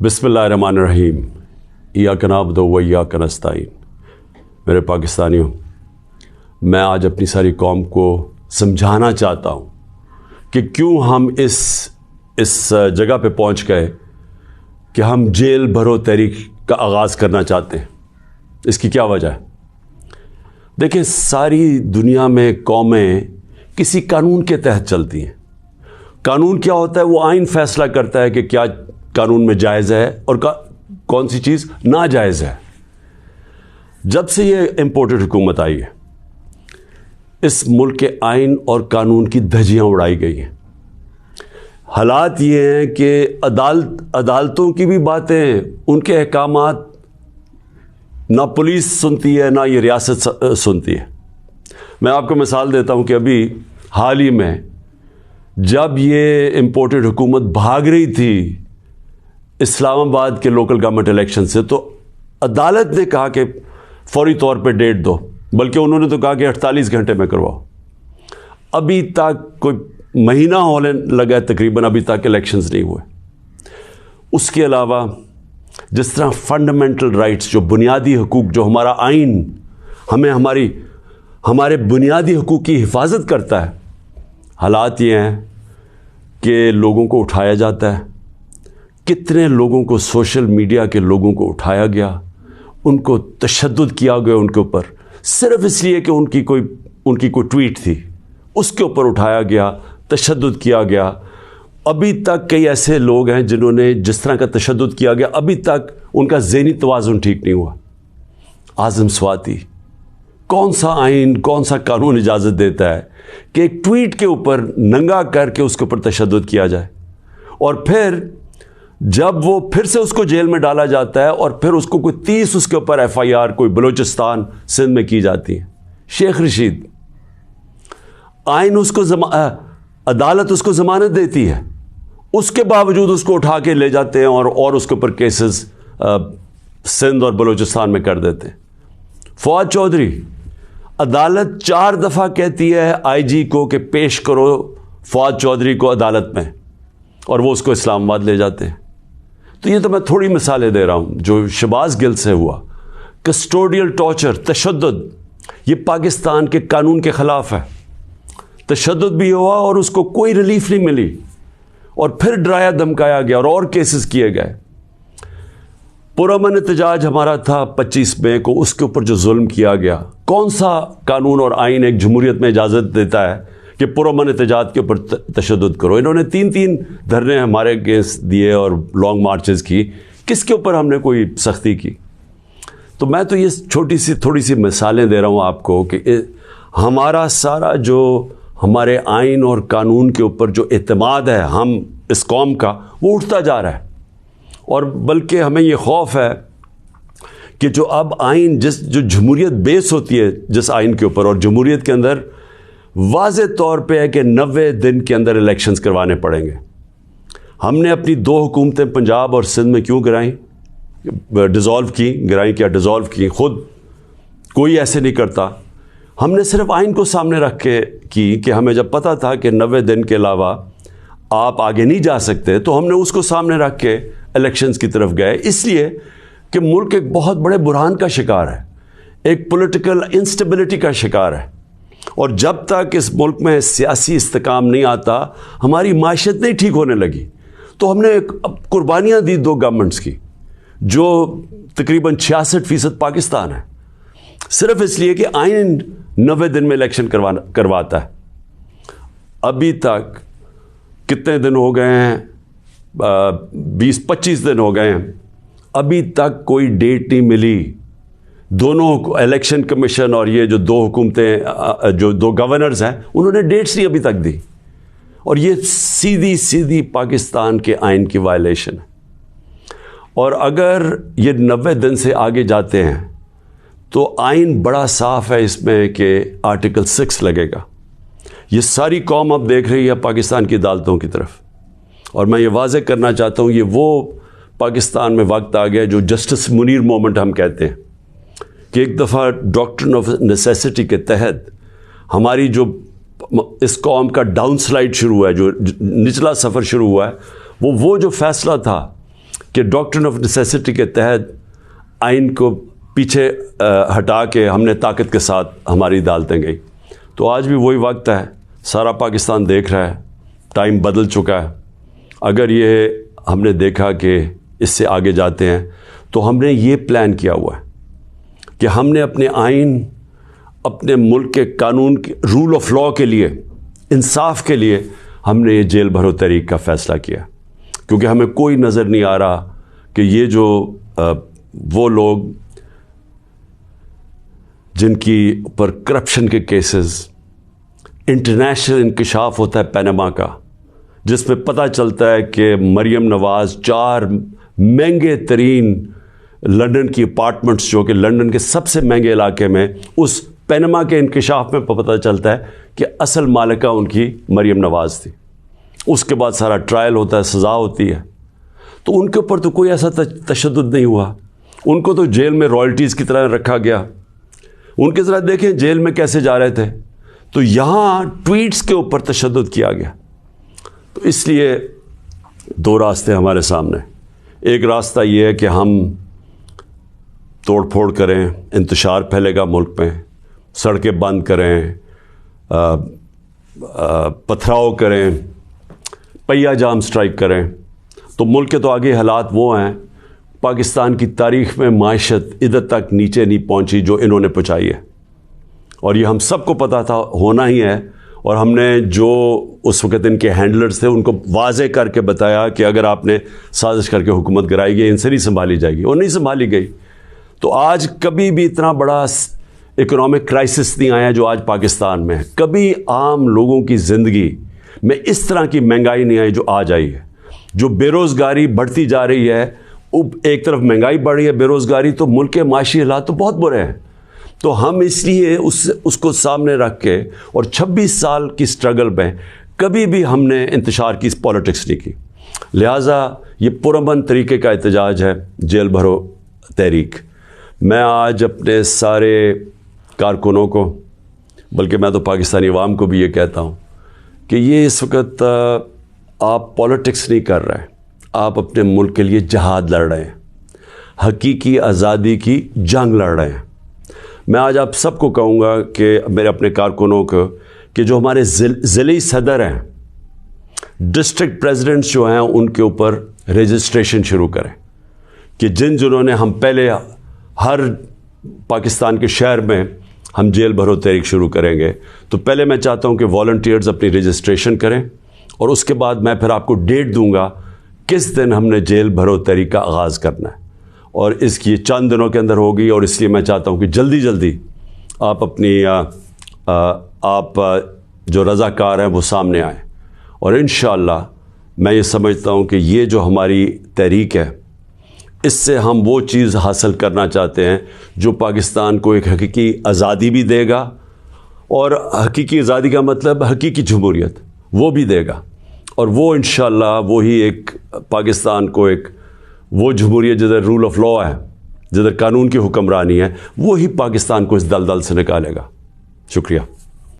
بسم اللہ الرحمن الرحیم ایاک نعبد و ایاک نستعین۔ میرے پاکستانیوں، میں آج اپنی ساری قوم کو سمجھانا چاہتا ہوں کہ کیوں ہم اس جگہ پہ پہنچ گئے کہ ہم جیل بھرو تحریک کا آغاز کرنا چاہتے ہیں۔ اس کی کیا وجہ ہے؟ دیکھیں، ساری دنیا میں قومیں کسی قانون کے تحت چلتی ہیں۔ قانون کیا ہوتا ہے؟ وہ آئین فیصلہ کرتا ہے کہ کیا قانون میں جائز ہے اور کون سی چیز ناجائز ہے۔ جب سے یہ امپورٹڈ حکومت آئی ہے، اس ملک کے آئین اور قانون کی دھجیاں اڑائی گئی ہیں۔ حالات یہ ہیں کہ عدالتوں کی بھی باتیں، ان کے احکامات نہ پولیس سنتی ہے، نہ یہ ریاست سنتی ہے۔ میں آپ کو مثال دیتا ہوں کہ ابھی حال ہی میں جب یہ امپورٹڈ حکومت بھاگ رہی تھی اسلام آباد کے لوکل گورنمنٹ الیکشن سے، تو عدالت نے کہا کہ فوری طور پہ ڈیٹ دو، بلکہ انہوں نے تو کہا کہ 48 گھنٹے میں کرواؤ۔ ابھی تک کوئی مہینہ ہونے لگا ہے تقریباً، ابھی تک الیکشنز نہیں ہوئے۔ اس کے علاوہ جس طرح فنڈامنٹل رائٹس، جو بنیادی حقوق، جو ہمارا آئین ہمیں ہمارے بنیادی حقوق کی حفاظت کرتا ہے، حالات یہ ہیں کہ لوگوں کو اٹھایا جاتا ہے۔ کتنے لوگوں کو، سوشل میڈیا کے لوگوں کو اٹھایا گیا، ان کو تشدد کیا گیا ان کے اوپر، صرف اس لیے کہ ان کی کوئی ٹویٹ تھی، اس کے اوپر اٹھایا گیا، تشدد کیا گیا۔ ابھی تک کئی ایسے لوگ ہیں جنہوں نے جس طرح کا تشدد کیا گیا، ابھی تک ان کا ذہنی توازن ٹھیک نہیں ہوا۔ اعظم سواتی، کون سا آئین، کون سا قانون اجازت دیتا ہے کہ ایک ٹویٹ کے اوپر ننگا کر کے اس کے اوپر تشدد کیا جائے، اور پھر جب وہ پھر سے اس کو جیل میں ڈالا جاتا ہے اور پھر اس کو کوئی 30 اس کے اوپر FIR کوئی بلوچستان سندھ میں کی جاتی ہے۔ شیخ رشید، آئین اس کو عدالت اس کو ضمانت دیتی ہے، اس کے باوجود اس کو اٹھا کے لے جاتے ہیں اور اس کے اوپر کیسز سندھ اور بلوچستان میں کر دیتے ہیں۔ فواد چودھری، عدالت 4 دفعہ کہتی ہے IG کو کہ پیش کرو فواد چودھری کو عدالت میں، اور وہ اس کو اسلام آباد لے جاتے ہیں۔ تو یہ تو میں تھوڑی مثالیں دے رہا ہوں جو شہباز گل سے ہوا۔ کسٹوڈیل ٹارچر، تشدد، یہ پاکستان کے قانون کے خلاف ہے۔ تشدد بھی ہوا اور اس کو کوئی ریلیف نہیں ملی، اور پھر ڈرایا دھمکایا گیا اور کیسز کیے گئے۔ پرامن احتجاج ہمارا تھا 25 مئی کو، اس کے اوپر جو ظلم کیا گیا، کون سا قانون اور آئین ایک جمہوریت میں اجازت دیتا ہے کہ پرامن احتجاج کے اوپر تشدد کرو؟ انہوں نے 3 دھرنے ہمارے اگینسٹ دیے اور لانگ مارچز کی، کس کے اوپر ہم نے کوئی سختی کی؟ تو میں تو یہ تھوڑی سی مثالیں دے رہا ہوں آپ کو کہ ہمارا سارا جو ہمارے آئین اور قانون کے اوپر جو اعتماد ہے ہم اس قوم کا، وہ اٹھتا جا رہا ہے، اور بلکہ ہمیں یہ خوف ہے کہ جو اب آئین جو جمہوریت بیس ہوتی ہے جس آئین کے اوپر، اور جمہوریت کے اندر واضح طور پہ ہے کہ 90 دن کے اندر الیکشنز کروانے پڑیں گے۔ ہم نے اپنی 2 حکومتیں پنجاب اور سندھ میں کیوں گرائیں؟ ڈیزالو کی خود کوئی ایسے نہیں کرتا۔ ہم نے صرف آئین کو سامنے رکھ کے کی کہ ہمیں جب پتہ تھا کہ 90 دن کے علاوہ آپ آگے نہیں جا سکتے، تو ہم نے اس کو سامنے رکھ کے الیکشنز کی طرف گئے، اس لیے کہ ملک ایک بہت بڑے بحران کا شکار ہے، ایک پولیٹیکل انسٹیبلٹی کا شکار ہے، اور جب تک اس ملک میں سیاسی استحکام نہیں آتا، ہماری معیشت نہیں ٹھیک ہونے لگی۔ تو ہم نے قربانیاں دی 2 گورنمنٹس کی، جو تقریباً 66% پاکستان ہے، صرف اس لیے کہ آئین 90 دن میں الیکشن کرواتا ہے۔ ابھی تک کتنے دن ہو گئے ہیں؟ 20-25 دن ہو گئے ہیں، ابھی تک کوئی ڈیٹ نہیں ملی۔ دونوں الیکشن کمیشن اور یہ جو 2 حکومتیں، جو 2 گورنرز ہیں، انہوں نے ڈیٹس نہیں ابھی تک دی، اور یہ سیدھی پاکستان کے آئین کی وائلیشن ہے۔ اور اگر یہ 90 دن سے آگے جاتے ہیں تو آئین بڑا صاف ہے اس میں کہ آرٹیکل 6 لگے گا۔ یہ ساری قوم اب دیکھ رہی ہے پاکستان کی عدالتوں کی طرف، اور میں یہ واضح کرنا چاہتا ہوں، یہ وہ پاکستان میں وقت آ گیا جو جسٹس منیر مومنٹ ہم کہتے ہیں، کہ ایک دفعہ ڈاکٹرن آف نیسیسٹی کے تحت ہماری جو اس قوم کا ڈاؤن سلائڈ شروع ہوا ہے، جو نچلا سفر شروع ہوا ہے، وہ جو فیصلہ تھا کہ ڈاکٹرن آف نیسیسٹی کے تحت آئین کو پیچھے ہٹا کے ہم نے طاقت کے ساتھ ہماری عدالتیں گئی. تو آج بھی وہی وقت ہے, سارا پاکستان دیکھ رہا ہے, ٹائم بدل چکا ہے. اگر یہ ہم نے دیکھا کہ اس سے آگے جاتے ہیں تو ہم نے یہ پلان کیا ہوا ہے کہ ہم نے اپنے آئین, اپنے ملک کے قانون کے رول آف لاء کے لیے, انصاف کے لیے ہم نے یہ جیل بھرو تحریک کا فیصلہ کیا, کیونکہ ہمیں کوئی نظر نہیں آ رہا کہ یہ جو وہ لوگ جن کی اوپر کرپشن کے کیسز, انٹرنیشنل انکشاف ہوتا ہے پینما کا, جس میں پتہ چلتا ہے کہ مریم نواز 4 مہنگے ترین لنڈن کی اپارٹمنٹس, جو کہ لنڈن کے سب سے مہنگے علاقے میں, اس پینما کے انکشاف میں پتہ چلتا ہے کہ اصل مالکہ ان کی مریم نواز تھی. اس کے بعد سارا ٹرائل ہوتا ہے, سزا ہوتی ہے. تو ان کے اوپر تو کوئی ایسا تشدد نہیں ہوا, ان کو تو جیل میں رائلٹیز کی طرح رکھا گیا. ان کے ذرا دیکھیں جیل میں کیسے جا رہے تھے. تو یہاں ٹویٹس کے اوپر تشدد کیا گیا. تو اس لیے 2 راستے ہمارے سامنے. ایک راستہ یہ ہے کہ ہم توڑ پھوڑ کریں, انتشار پھیلے گا ملک میں, سڑکیں بند کریں, پتھراؤ کریں, پہیہ جام سٹرائک کریں. تو ملک کے تو آگے حالات وہ ہیں, پاکستان کی تاریخ میں معیشت ادھر تک نیچے نہیں پہنچی جو انہوں نے پہنچائی ہے, اور یہ ہم سب کو پتہ تھا ہونا ہی ہے. اور ہم نے جو اس وقت ان کے ہینڈلرز تھے ان کو واضح کر کے بتایا کہ اگر آپ نے سازش کر کے حکومت گرائی گئی, ان سے نہیں سنبھالی جائے گی, اور نہیں سنبھالی گئی. تو آج کبھی بھی اتنا بڑا اکنامک کرائسس نہیں آیا جو آج پاکستان میں ہے. کبھی عام لوگوں کی زندگی میں اس طرح کی مہنگائی نہیں آئی جو آج آئی ہے. جو بے روزگاری بڑھتی جا رہی ہے, ایک طرف مہنگائی بڑھ رہی ہے, بے روزگاری, تو ملک کے معاشی حالات تو بہت برے ہیں. تو ہم اس لیے اس کو سامنے رکھ کے, اور 26 سال کی سٹرگل میں کبھی بھی ہم نے انتشار کی پالیٹکس نہیں کی. لہٰذا یہ پرامن طریقے کا احتجاج ہے جیل بھرو تحریک. میں آج اپنے سارے کارکنوں کو, بلکہ میں تو پاکستانی عوام کو بھی یہ کہتا ہوں کہ یہ اس وقت آپ پالیٹکس نہیں کر رہے ہیں, آپ اپنے ملک کے لیے جہاد لڑ رہے ہیں, حقیقی آزادی کی جنگ لڑ رہے ہیں. میں آج آپ سب کو کہوں گا کہ میرے اپنے کارکنوں کو کہ جو ہمارے ضلعی صدر ہیں, ڈسٹرکٹ پریزیڈنٹس جو ہیں, ان کے اوپر رجسٹریشن شروع کریں کہ جنہوں نے ہم پہلے ہر پاکستان کے شہر میں ہم جیل بھرو تحریک شروع کریں گے. تو پہلے میں چاہتا ہوں کہ والنٹیئرز اپنی رجسٹریشن کریں, اور اس کے بعد میں پھر آپ کو ڈیٹ دوں گا کس دن ہم نے جیل بھرو تحریک کا آغاز کرنا ہے, اور اس کی چند دنوں کے اندر ہوگی. اور اس لیے میں چاہتا ہوں کہ جلدی جلدی آپ اپنی آپ جو رضاکار ہیں وہ سامنے آئیں. اور انشاءاللہ میں یہ سمجھتا ہوں کہ یہ جو ہماری تحریک ہے, اس سے ہم وہ چیز حاصل کرنا چاہتے ہیں جو پاکستان کو ایک حقیقی آزادی بھی دے گا, اور حقیقی آزادی کا مطلب حقیقی جمہوریت وہ بھی دے گا. اور وہ انشاءاللہ وہی ایک پاکستان کو ایک وہ جمہوریت جدھر رول آف لاء ہے, جدھر قانون کی حکمرانی ہے, وہی پاکستان کو اس دلدل سے نکالے گا. شکریہ.